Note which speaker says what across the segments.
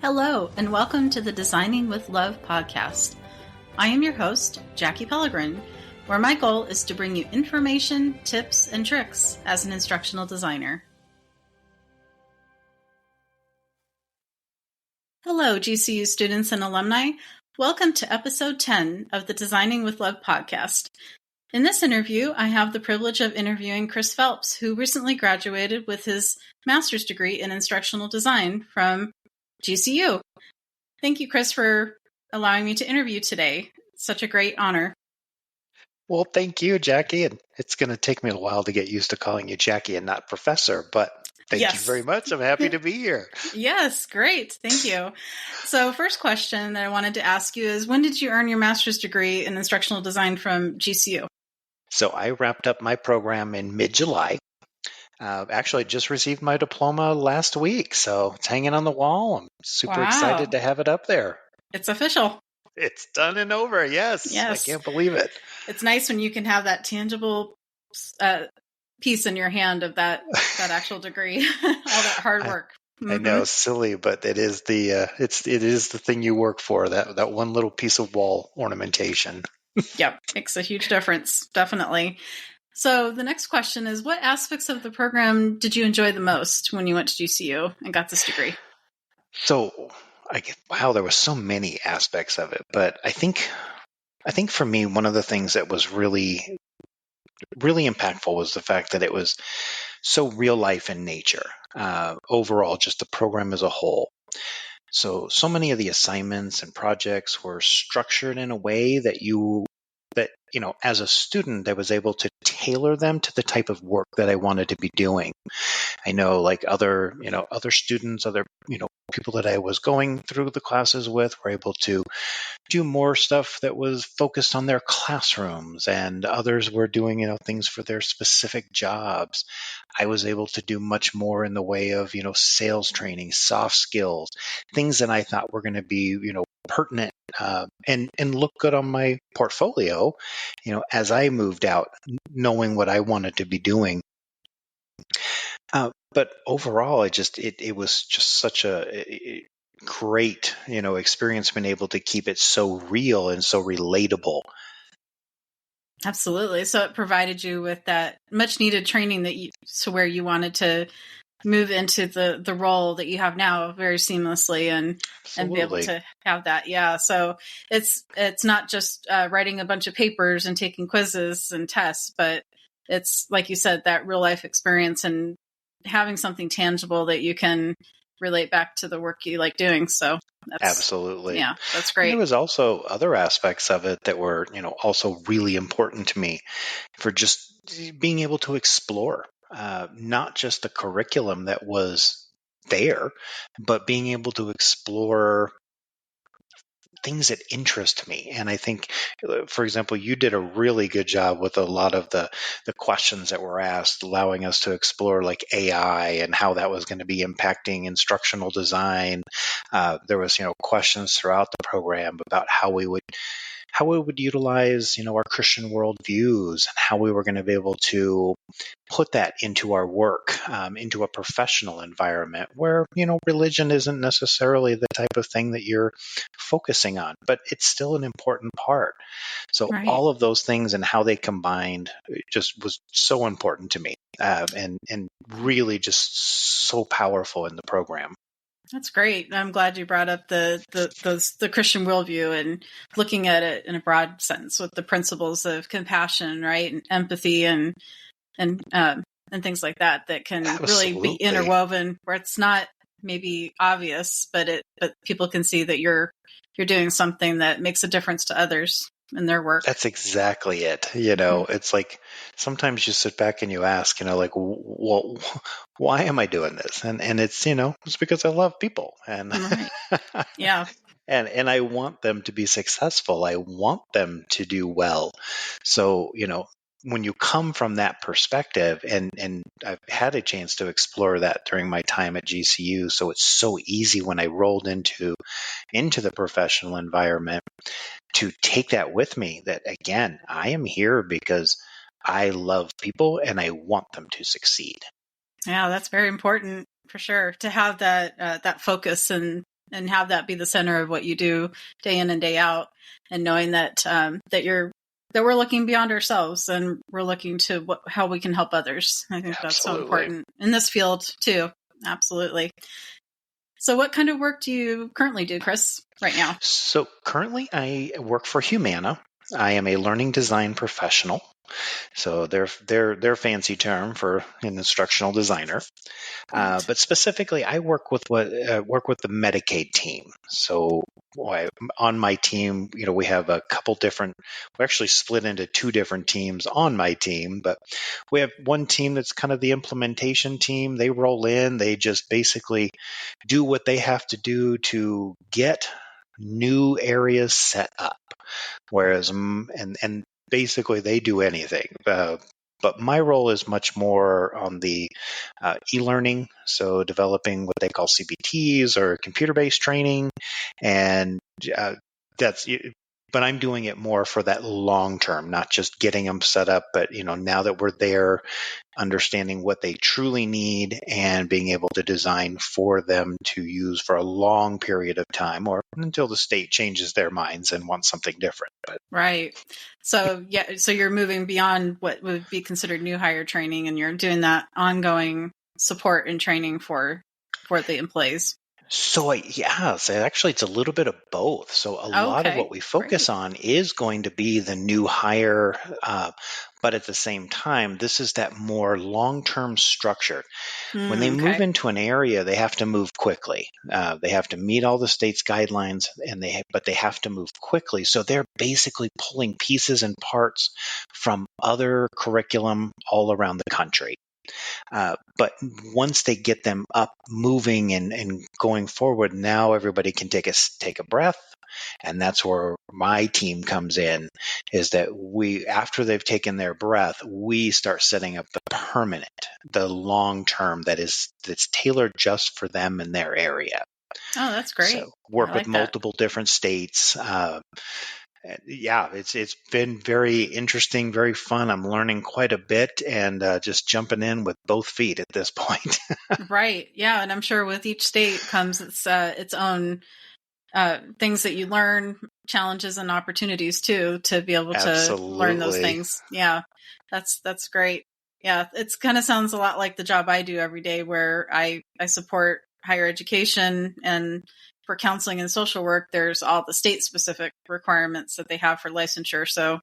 Speaker 1: Hello, and welcome to the Designing with Love podcast. I am your host, Jackie Pellegrin, where my goal is to bring you information, tips, and tricks as an instructional designer. Hello, GCU students and alumni. Welcome to episode 10 of the Designing with Love podcast. In this interview, I have the privilege of interviewing Chris Phelps, who recently graduated with his master's degree in instructional design from GCU. Thank you, Chris, for allowing me to interview today. Such a great honor.
Speaker 2: Well, thank you, Jackie. And it's going to take me a while to get used to calling you Jackie and not Professor, but thank you very much. I'm happy to be here.
Speaker 1: Yes, great. Thank you. So first question that I wanted to ask you is, when did you earn your master's degree in instructional design from GCU?
Speaker 2: So I wrapped up my program in mid-July. Actually, just received my diploma last week, so it's hanging on the wall. I'm super excited to have it up there.
Speaker 1: It's official.
Speaker 2: It's done and over. Yes. I can't believe it.
Speaker 1: It's nice when you can have that tangible piece in your hand of that actual degree, all that hard work.
Speaker 2: I know, silly, but it is the thing you work for. That one little piece of wall ornamentation.
Speaker 1: Yep, makes a huge difference, definitely. So the next question is, what aspects of the program did you enjoy the most when you went to GCU and got this degree?
Speaker 2: So, there were so many aspects of it, but I think for me, one of the things that was really, really impactful was the fact that it was so real life in nature. Overall, just the program as a whole. So many of the assignments and projects were structured in a way that as a student, I was able to tailor them to the type of work that I wanted to be doing. I know, like other students, people that I was going through the classes with were able to do more stuff that was focused on their classrooms, and others were doing, things for their specific jobs. I was able to do much more in the way of, sales training, soft skills, things that I thought were going to be, pertinent and look good on my portfolio, as I moved out, knowing what I wanted to be doing. But overall, it was just such a great, experience being able to keep it so real and so relatable.
Speaker 1: Absolutely. So it provided you with that much needed training where you wanted to move into the role that you have now very seamlessly and be able to have that. Yeah. So it's not just writing a bunch of papers and taking quizzes and tests, but it's, like you said, that real life experience and having something tangible that you can relate back to the work you like doing. So
Speaker 2: absolutely.
Speaker 1: Yeah, that's great.
Speaker 2: And there was also other aspects of it that were, also really important to me for just being able to explore, not just the curriculum that was there, but being able to explore things that interest me. And I think, for example, you did a really good job with a lot of the questions that were asked, allowing us to explore like AI and how that was going to be impacting instructional design. There was, questions throughout the program about how we would utilize, our Christian worldviews and how we were going to be able to put that into our work, into a professional environment where, religion isn't necessarily the type of thing that you're focusing on, but it's still an important part. So all of those things and how they combined just was so important to me, and really just so powerful in the program.
Speaker 1: That's great. I'm glad you brought up the Christian worldview and looking at it in a broad sense with the principles of compassion, right, and empathy and things like that can really be interwoven where it's not maybe obvious, but people can see that you're doing something that makes a difference to others in their work.
Speaker 2: That's exactly it. It's like sometimes you sit back and you ask, like, well, why am I doing this? And it's, it's because I love people and
Speaker 1: yeah.
Speaker 2: And I want them to be successful. I want them to do well. So, when you come from that perspective, and I've had a chance to explore that during my time at GCU, so it's so easy when I rolled into the professional environment to take that with me, that again, I am here because I love people and I want them to succeed.
Speaker 1: Yeah, that's very important for sure, to have that focus and and have that be the center of what you do day in and day out, and knowing that that we're looking beyond ourselves and we're looking to how we can help others. I think that's so important in this field too. Absolutely. So what kind of work do you currently do, Chris, right now?
Speaker 2: So currently I work for Humana. I am a learning design professional. So their fancy term for an instructional designer. But specifically, I work with the Medicaid team. So on my team, we have a couple different. We actually split into two different teams on my team, but we have one team that's kind of the implementation team. They roll in. They just basically do what they have to do to get new areas set up. Whereas, and basically they do anything. But my role is much more on the e-learning, so developing what they call CBTs or computer-based training, and that's. But I'm doing it more for that long term, not just getting them set up, but now that we're there, understanding what they truly need and being able to design for them to use for a long period of time, or until the state changes their minds and wants something different.
Speaker 1: Right. So so you're moving beyond what would be considered new hire training, and you're doing that ongoing support and training for the employees.
Speaker 2: So actually it's a little bit of both. So a lot of what we focus on is going to be the new hire, but at the same time, this is that more long-term structure. When they move into an area, they have to move quickly. They have to meet all the state's guidelines, but they have to move quickly. So they're basically pulling pieces and parts from other curriculum all around the country. But once they get them up, moving and going forward, now everybody can take a breath. And that's where my team comes in, is that after they've taken their breath, we start setting up the permanent, the long term that's tailored just for them in their area.
Speaker 1: Oh, that's great.
Speaker 2: So work with multiple different states. It's been very interesting, very fun. I'm learning quite a bit, and just jumping in with both feet at this point.
Speaker 1: Right. Yeah. And I'm sure with each state comes its own things that you learn, challenges and opportunities too, to be able to learn those things. Yeah. That's great. Yeah. It's kind of sounds a lot like the job I do every day, where I support higher education, and for counseling and social work, there's all the state specific requirements that they have for licensure. So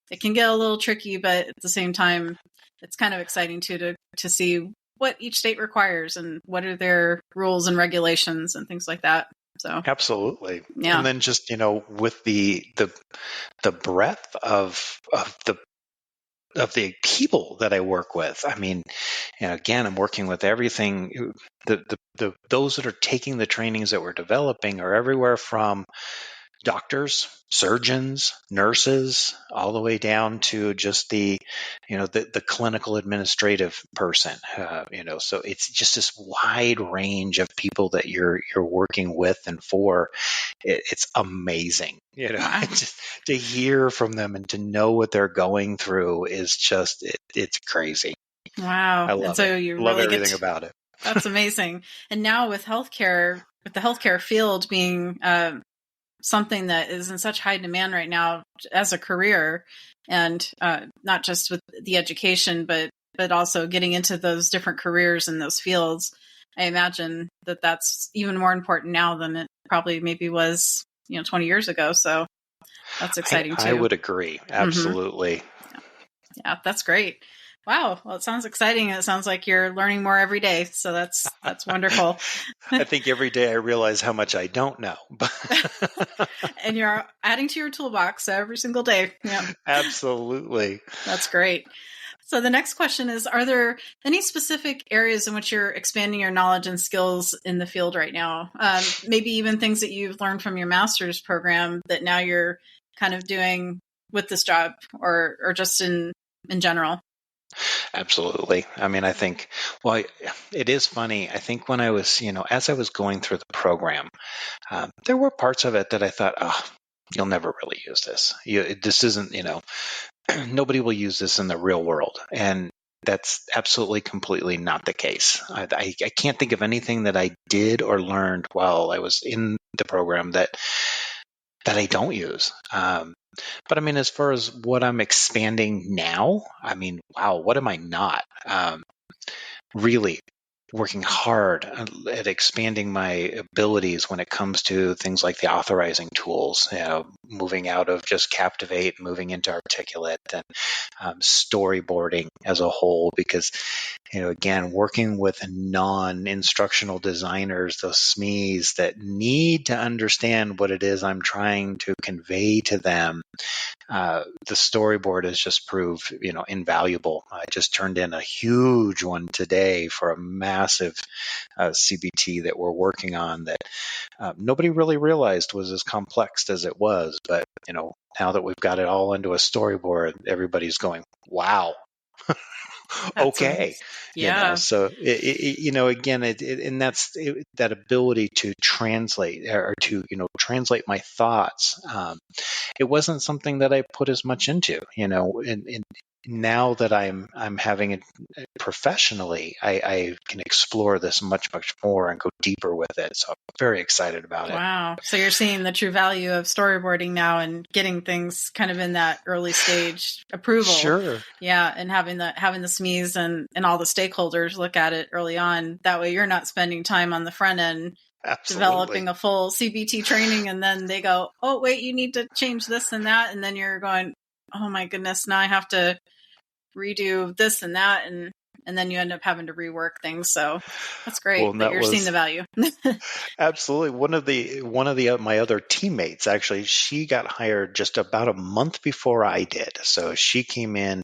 Speaker 1: it can get a little tricky, but at the same time, it's kind of exciting too, to see what each state requires and what are their rules and regulations and things like that. So
Speaker 2: absolutely. Yeah. And then just, with the breadth of the people that I work with. I mean, again, I'm working with everything. Those that are taking the trainings that we're developing are everywhere from doctors, surgeons, nurses, all the way down to just the clinical administrative person. So it's just this wide range of people that you're working with and for. It's amazing,
Speaker 1: Wow.
Speaker 2: just to hear from them and to know what they're going through is just it's crazy.
Speaker 1: Wow.
Speaker 2: I love
Speaker 1: and so
Speaker 2: it.
Speaker 1: you
Speaker 2: Love
Speaker 1: really
Speaker 2: everything about it.
Speaker 1: That's amazing. And now with healthcare, with the healthcare field being something that is in such high demand right now as a career, and not just with the education, but also getting into those different careers in those fields, I imagine that that's even more important now than it probably maybe was, 20 years ago. So that's exciting too.
Speaker 2: I would agree. Absolutely.
Speaker 1: Mm-hmm. Yeah, that's great. Wow. Well, it sounds exciting. It sounds like you're learning more every day. So that's wonderful.
Speaker 2: I think every day I realize how much I don't know.
Speaker 1: And you're adding to your toolbox every single day. Yeah.
Speaker 2: Absolutely.
Speaker 1: That's great. So the next question is, are there any specific areas in which you're expanding your knowledge and skills in the field right now? Maybe even things that you've learned from your master's program that now you're kind of doing with this job, or just in general?
Speaker 2: Absolutely. I mean, I think, it is funny. I think when I was, as I was going through the program, there were parts of it that I thought, oh, you'll never really use this. This isn't, nobody will use this in the real world. And that's absolutely, completely not the case. I can't think of anything that I did or learned while I was in the program that I don't use. But I mean, as far as what I'm expanding now, I mean, wow, what am I not? Really working hard at expanding my abilities when it comes to things like the authorizing tools, moving out of just Captivate, moving into Articulate, and storyboarding as a whole, because, again, working with non-instructional designers, those SMEs that need to understand what it is I'm trying to convey to them. The storyboard has just proved, invaluable. I just turned in a huge one today for a massive CBT that we're working on that nobody really realized was as complex as it was. But, now that we've got it all into a storyboard, everybody's going, wow. Okay.
Speaker 1: Yeah.
Speaker 2: So again, and that's that ability to translate, or to, translate my thoughts. It wasn't something that I put as much into, and now that I'm having it professionally, I can explore this much, much more and go deeper with it. So I'm very excited about it.
Speaker 1: Wow. So you're seeing the true value of storyboarding now and getting things kind of in that early stage approval.
Speaker 2: Sure.
Speaker 1: Yeah. And having the SMEs and all the stakeholders look at it early on. That way you're not spending time on the front end developing a full CBT training, and then they go, oh, wait, you need to change this and that. And then you're going, oh my goodness, now I have to redo this and that. And then you end up having to rework things. So that's great that you're seeing the value.
Speaker 2: Absolutely. One of the my other teammates, actually, she got hired just about a month before I did. So she came in,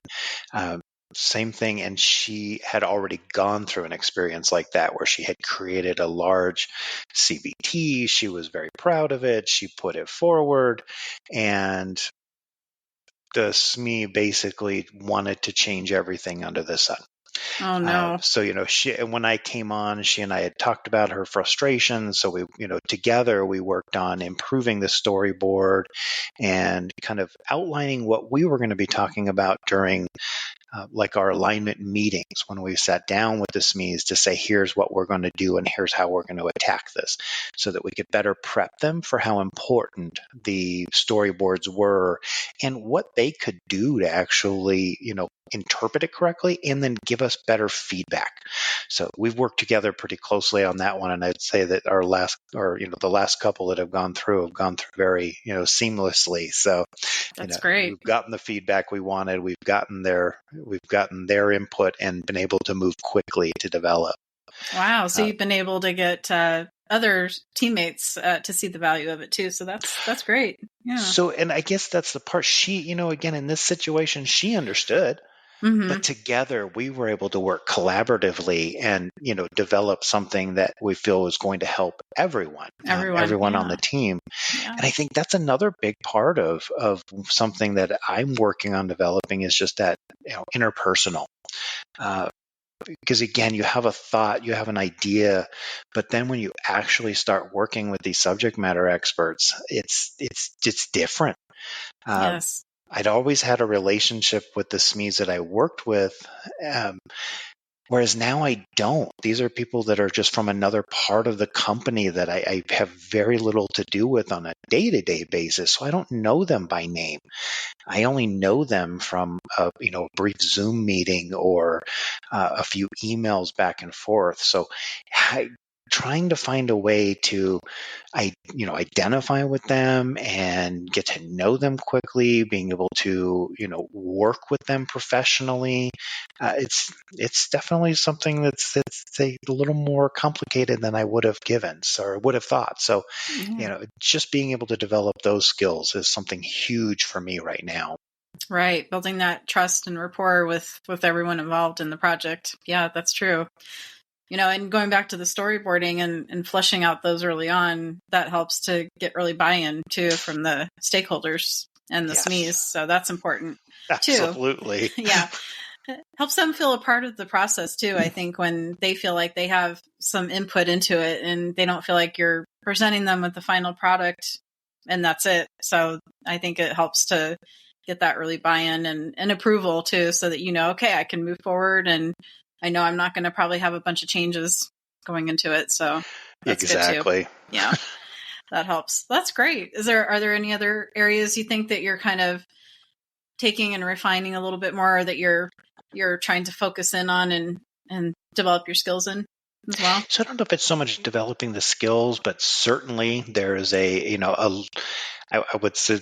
Speaker 2: same thing, and she had already gone through an experience like that where she had created a large CBT. She was very proud of it. She put it forward, and the SME basically wanted to change everything under the sun.
Speaker 1: Oh no.
Speaker 2: So, when I came on, she and I had talked about her frustration. So we, together we worked on improving the storyboard and kind of outlining what we were going to be talking about during like our alignment meetings, when we sat down with the SMEs to say, here's what we're going to do and here's how we're going to attack this, so that we could better prep them for how important the storyboards were and what they could do to actually, interpret it correctly and then give us better feedback. So we've worked together pretty closely on that one. And I'd say that the last couple that have gone through very, seamlessly. So
Speaker 1: that's great.
Speaker 2: We've gotten the feedback we wanted. We've gotten their input and been able to move quickly to develop.
Speaker 1: Wow. So you've been able to get other teammates to see the value of it too. So that's great. Yeah.
Speaker 2: So, and I guess that's the part she, again, in this situation, she understood.
Speaker 1: Mm-hmm.
Speaker 2: But together we were able to work collaboratively and, develop something that we feel is going to help everyone on the team.
Speaker 1: Yeah.
Speaker 2: And I think that's another big part of something that I'm working on developing, is just that, interpersonal. Because again, you have a thought, you have an idea, but then when you actually start working with these subject matter experts, it's different.
Speaker 1: Yes.
Speaker 2: I'd always had a relationship with the SMEs that I worked with, whereas now I don't. These are people that are just from another part of the company that I have very little to do with on a day-to-day basis. So I don't know them by name. I only know them from a brief Zoom meeting or a few emails back and forth. So trying to find a way to identify with them and get to know them quickly, being able to work with them professionally, it's definitely something that's a little more complicated than I would have thought. So just being able to develop those skills is something huge for me right now.
Speaker 1: Right. Building that trust and rapport with everyone involved in the project. Yeah, that's true. And going back to the storyboarding and fleshing out those early on, that helps to get early buy-in too from the stakeholders and the SMEs. So that's important too.
Speaker 2: Absolutely.
Speaker 1: Yeah. It helps them feel a part of the process too. I think when they feel like they have some input into it and they don't feel like you're presenting them with the final product and that's it. So I think it helps to get that early buy-in and approval too, so that, okay, I can move forward, and I know I'm not going to probably have a bunch of changes going into it. So that's
Speaker 2: exactly.
Speaker 1: Good too. Yeah, that helps. That's great. Are there any other areas you think that you're kind of taking and refining a little bit more, that you're trying to focus in on and develop your skills in as well?
Speaker 2: So I don't know if it's so much developing the skills, but certainly there is I would say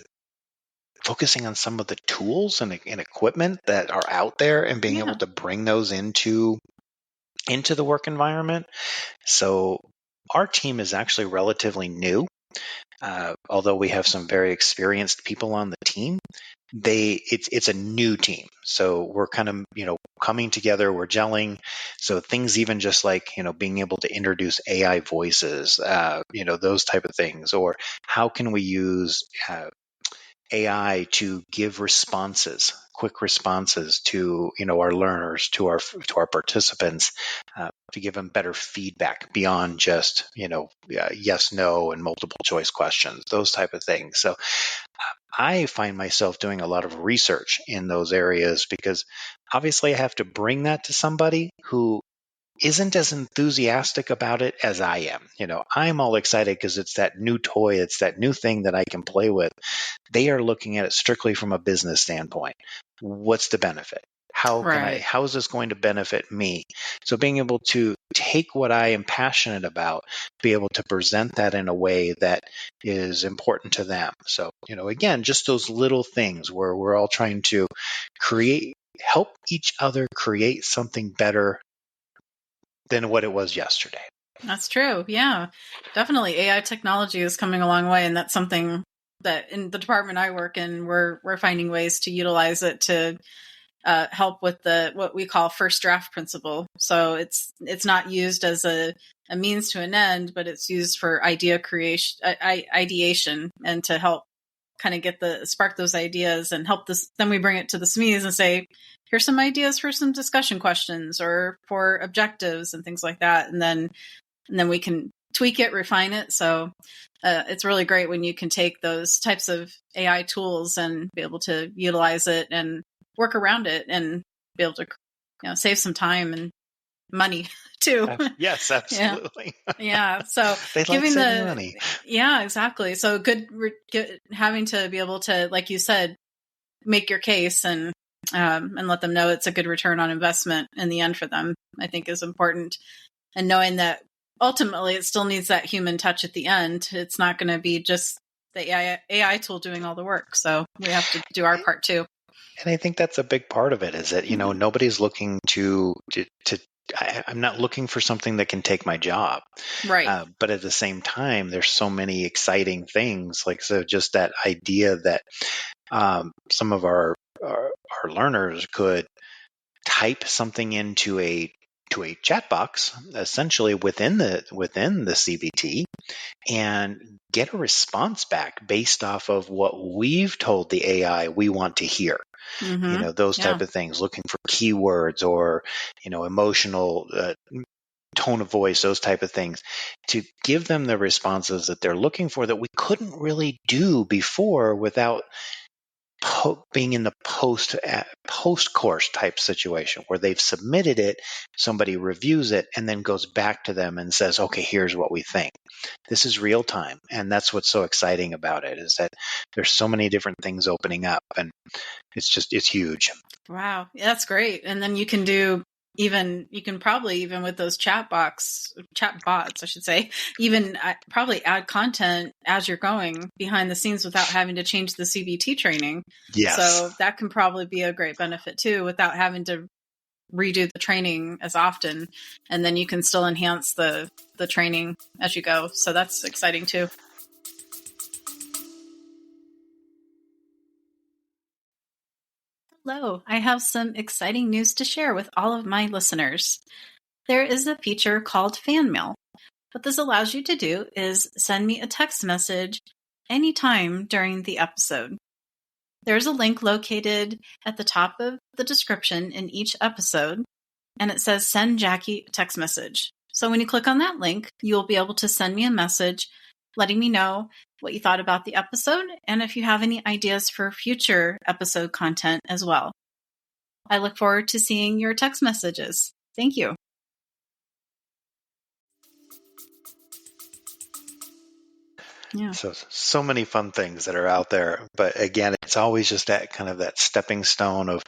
Speaker 2: focusing on some of the tools and equipment that are out there and being able to bring those into the work environment. So our team is actually relatively new. Although we have some very experienced people on the team, it's a new team. So we're kind of, coming together, we're gelling. So things even just like, being able to introduce AI voices, those type of things, or how can we use AI to give quick responses to our learners, to our participants, to give them better feedback beyond just yes, no, and multiple choice questions, those type of things. So I find myself doing a lot of research in those areas, because obviously I have to bring that to somebody who isn't as enthusiastic about it as I am. I'm all excited because it's that new toy, it's that new thing that I can play with. They are looking at it strictly from a business standpoint. What's the benefit? How is this going to benefit me? So being able to take what I am passionate about, be able to present that in a way that is important to them. So, again, just those little things where we're all trying to help each other create something better than what it was yesterday.
Speaker 1: That's true. Yeah, definitely. AI technology is coming a long way, and that's something that in the department I work in, we're finding ways to utilize it to help with what we call first draft principle. So it's not used as a means to an end, but it's used for idea creation, ideation, and to help kind of spark those ideas and help this. Then we bring it to the SMEs and say, here's some ideas for some discussion questions or for objectives and things like that. And then we can tweak it, refine it. So it's really great when you can take those types of AI tools and be able to utilize it and work around it and be able to save some time and money too.
Speaker 2: Yes, absolutely.
Speaker 1: Yeah. So
Speaker 2: they like saving money.
Speaker 1: Yeah, exactly. So having to be able to, like you said, make your case and let them know it's a good return on investment in the end for them, I think is important. And knowing that ultimately it still needs that human touch at the end. It's not going to be just the AI tool doing all the work. So we have to do our part too.
Speaker 2: And I think that's a big part of it, is that, nobody's looking I'm not looking for something that can take my job.
Speaker 1: Right.
Speaker 2: But at the same time, there's so many exciting things. So just that idea that some of our learners could type something into a chat box, essentially within the CBT, and get a response back based off of what we've told the AI we want to hear.
Speaker 1: Mm-hmm.
Speaker 2: Those type of things, looking for keywords or, emotional tone of voice, those type of things, to give them the responses that they're looking for that we couldn't really do before without being in the post course type situation where they've submitted it, somebody reviews it, and then goes back to them and says, okay, here's what we think. This is real time. And that's what's so exciting about it, is that there's so many different things opening up, and it's huge.
Speaker 1: Wow. Yeah, that's great. And then you can probably even with those chat bots, I should say, even probably add content as you're going behind the scenes without having to change the CBT training.
Speaker 2: Yes.
Speaker 1: So that can probably be a great benefit too, without having to redo the training as often. And then you can still enhance the training as you go. So that's exciting too. Hello, I have some exciting news to share with all of my listeners. There is a feature called Fan Mail. What this allows you to do is send me a text message anytime during the episode. There's a link located at the top of the description in each episode, and it says Send Jackie a Text Message. So when you click on that link, you'll be able to send me a message letting me know what you thought about the episode and if you have any ideas for future episode content as well. I look forward to seeing your text messages. Thank you.
Speaker 2: Yeah. So many fun things that are out there. But again, it's always just that kind of that stepping stone of,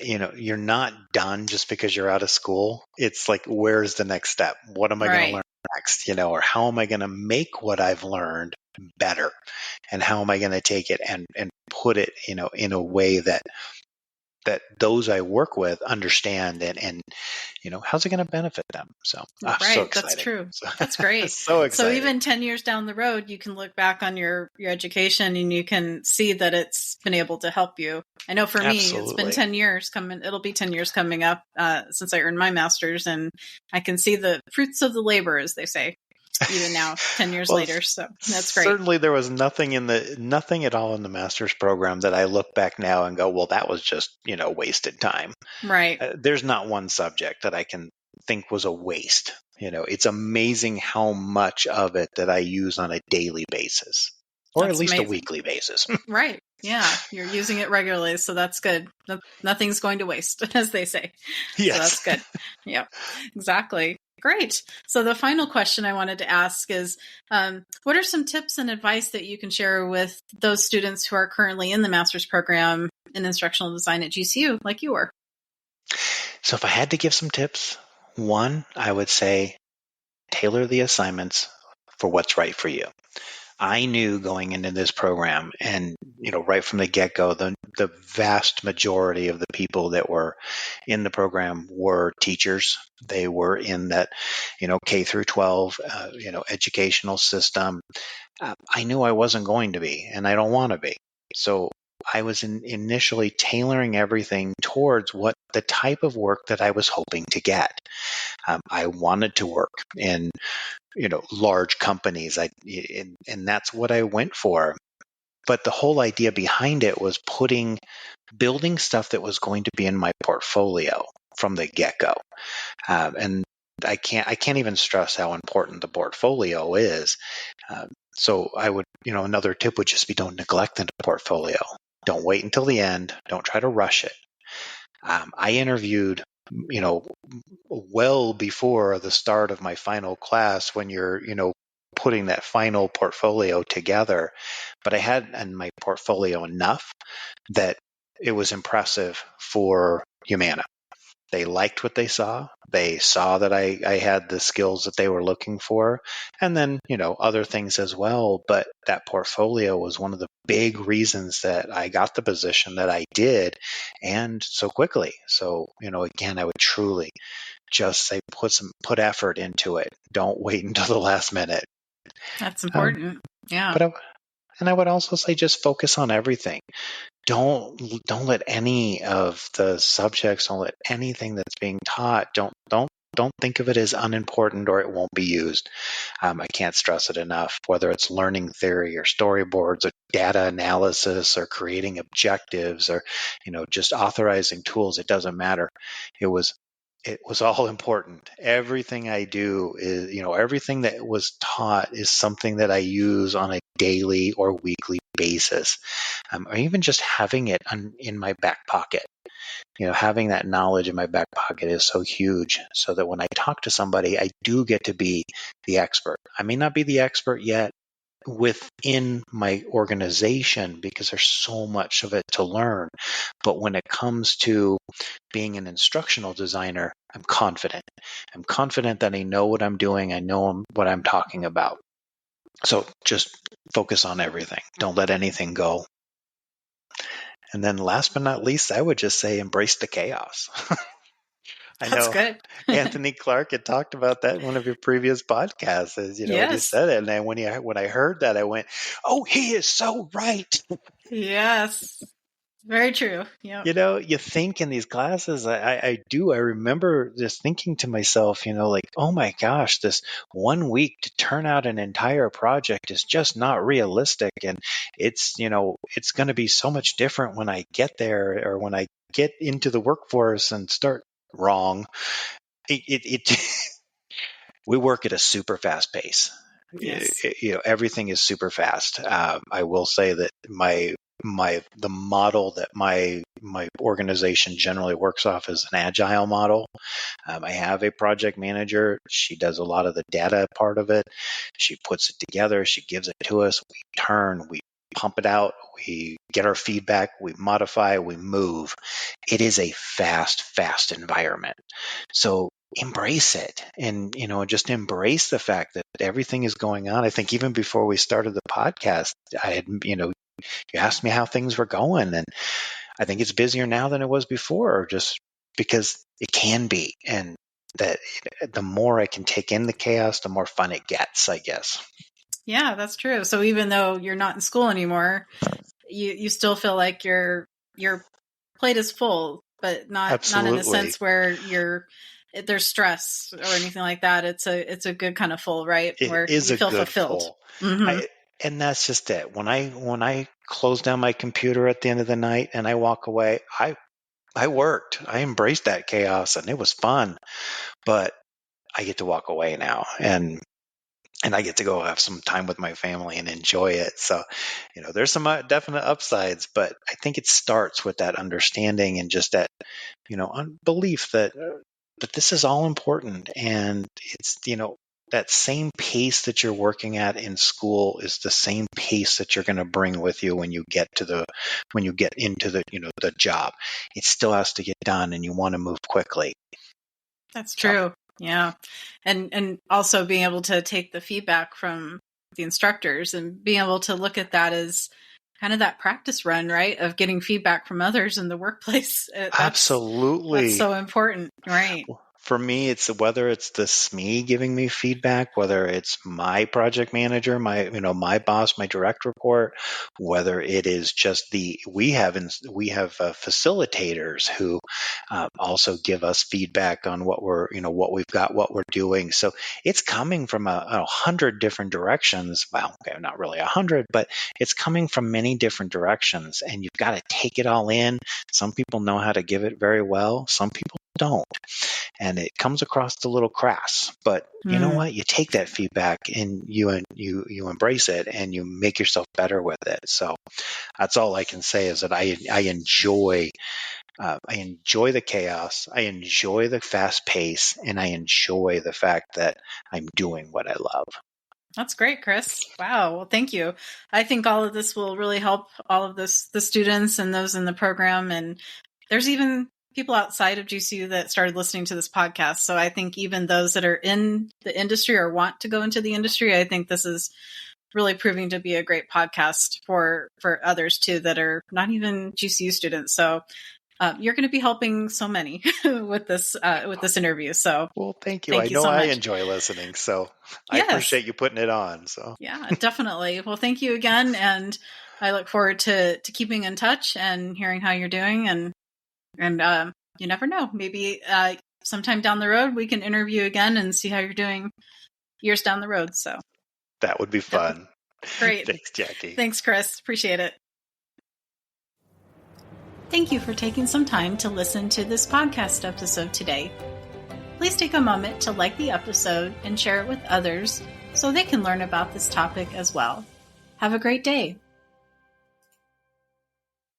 Speaker 2: you're not done just because you're out of school. It's like, where's the next step? What am I going to learn next? Or how am I going to make what I've learned better? And how am I going to take it and put it, in a way that those I work with understand and how's it going to benefit them? So, so exciting.
Speaker 1: That's true. That's great.
Speaker 2: So exciting.
Speaker 1: So even 10 years down the road, you can look back on your education and you can see that it's been able to help you. I know for me, it's been 10 years coming. It'll be 10 years coming up since I earned my master's, and I can see the fruits of the labor, as they say, even now, 10 years later. So that's great.
Speaker 2: Certainly there was nothing at all in the master's program that I look back now and go, well, that was just, wasted time.
Speaker 1: Right.
Speaker 2: There's not one subject that I can think was a waste. It's amazing how much of it that I use on a daily basis, or that's at least amazing. A weekly basis.
Speaker 1: Right. Yeah. You're using it regularly. So that's good. Nothing's going to waste, as they say. Yes. So that's good. Yep, exactly. Great. So the final question I wanted to ask is, what are some tips and advice that you can share with those students who are currently in the master's program in instructional design at GCU, like you were?
Speaker 2: So if I had to give some tips, one, I would say tailor the assignments for what's right for you. I knew going into this program, and right from the get-go, the vast majority of the people that were in the program were teachers. They were in that, K through 12, educational system. I knew I wasn't going to be, and I don't want to be. So I was initially tailoring everything towards what the type of work that I was hoping to get. I wanted to work in large companies. And that's what I went for. But the whole idea behind it was building stuff that was going to be in my portfolio from the get-go. And I can't even stress how important the portfolio is. So I would, another tip would just be don't neglect the portfolio. Don't wait until the end. Don't try to rush it. I interviewed well before the start of my final class when you're, putting that final portfolio together. But I had in my portfolio enough that it was impressive for Humana. They liked what they saw. They saw that I had the skills that they were looking for, and then, other things as well. But that portfolio was one of the big reasons that I got the position that I did, and so quickly. So, again, I would truly just say put effort into it. Don't wait until the last minute.
Speaker 1: That's important. Yeah.
Speaker 2: And I would also say just focus on everything. Don't let any of the subjects, don't let anything that's being taught, don't think of it as unimportant or it won't be used. I can't stress it enough, whether it's learning theory or storyboards or data analysis or creating objectives or, just authorizing tools. It doesn't matter. It was all important. Everything I do is, everything that was taught is something that I use on a daily or weekly basis, or even just having it in my back pocket. Having that knowledge in my back pocket is so huge, so that when I talk to somebody, I do get to be the expert. I may not be the expert yet within my organization because there's so much of it to learn. But when it comes to being an instructional designer, I'm confident. I'm confident that I know what I'm doing. I know what I'm talking about. So just focus on everything. Don't let anything go. And then last but not least, I would just say embrace the chaos.
Speaker 1: That's good.
Speaker 2: Anthony Clark had talked about that in one of your previous podcasts. As
Speaker 1: yes.
Speaker 2: You said it, and then when I heard that, I went, "Oh, he is so right."
Speaker 1: Yes, very true. Yeah.
Speaker 2: You think in these classes, I do. I remember just thinking to myself, like, oh my gosh, this 1 week to turn out an entire project is just not realistic, and it's it's going to be so much different when I get there or when I get into the workforce and start. Wrong. We work at a super fast pace.
Speaker 1: Yes.
Speaker 2: Everything is super fast. I will say that the model that my organization generally works off is an agile model. I have a project manager. She does a lot of the data part of it. She puts it together. She gives it to us. We pump it out. We get our feedback. We modify. We move. It is a fast environment. So embrace it, and just embrace the fact that everything is going on. I think even before we started the podcast, I had you asked me how things were going, and I think it's busier now than it was before, just because it can be. And that the more I can take in the chaos, the more fun it gets, I guess.
Speaker 1: Yeah, that's true. So even though you're not in school anymore, you still feel like your plate is full, but not in a sense where there's stress or anything like that. It's a good kind of full, right? Where
Speaker 2: It is
Speaker 1: you
Speaker 2: a
Speaker 1: feel
Speaker 2: good
Speaker 1: fulfilled.
Speaker 2: full.
Speaker 1: Mm-hmm.
Speaker 2: And that's just it. When I close down my computer at the end of the night and I walk away, I worked. I embraced that chaos, and it was fun. But I get to walk away now, and I get to go have some time with my family and enjoy it. So, there's some definite upsides, but I think it starts with that understanding and just that, belief that this is all important, and it's, that same pace that you're working at in school is the same pace that you're going to bring with you when you get into the, the job. It still has to get done, and you want to move quickly.
Speaker 1: That's true. Yeah. And also being able to take the feedback from the instructors and being able to look at that as kind of that practice run, right? Of getting feedback from others in the workplace.
Speaker 2: Absolutely.
Speaker 1: That's so important, right?
Speaker 2: For me, it's whether it's the SME giving me feedback, whether it's my project manager, my boss, my direct report, whether it is just we have facilitators who also give us feedback on what we've got, what we're doing. So it's coming from 100 different directions. Well, okay, not really 100, but it's coming from many different directions, and you've got to take it all in. Some people know how to give it very well. Some people don't. And it comes across a little crass, but you know what? You take that feedback and you embrace it, and you make yourself better with it. So that's all I can say, is that I enjoy the chaos. I enjoy the fast pace, and I enjoy the fact that I'm doing what I love.
Speaker 1: That's great, Chris. Wow. Well, thank you. I think all of this will really help all of the students and those in the program. And there's even people outside of GCU that started listening to this podcast. So I think even those that are in the industry or want to go into the industry, I think this is really proving to be a great podcast for others too that are not even GCU students. So you're going to be helping so many with this interview. So,
Speaker 2: well, thank you.
Speaker 1: Thank
Speaker 2: I know
Speaker 1: so
Speaker 2: I
Speaker 1: much.
Speaker 2: enjoy listening, so
Speaker 1: Yes.
Speaker 2: I appreciate you putting it on. So
Speaker 1: yeah, definitely. Well, thank you again, and I look forward to keeping in touch and hearing how you're doing. And you never know, maybe sometime down the road we can interview again and see how you're doing years down the road. So
Speaker 2: that would be fun.
Speaker 1: Great.
Speaker 2: Thanks, Jackie.
Speaker 1: Thanks, Chris. Appreciate it. Thank you for taking some time to listen to this podcast episode today. Please take a moment to like the episode and share it with others so they can learn about this topic as well. Have a great day.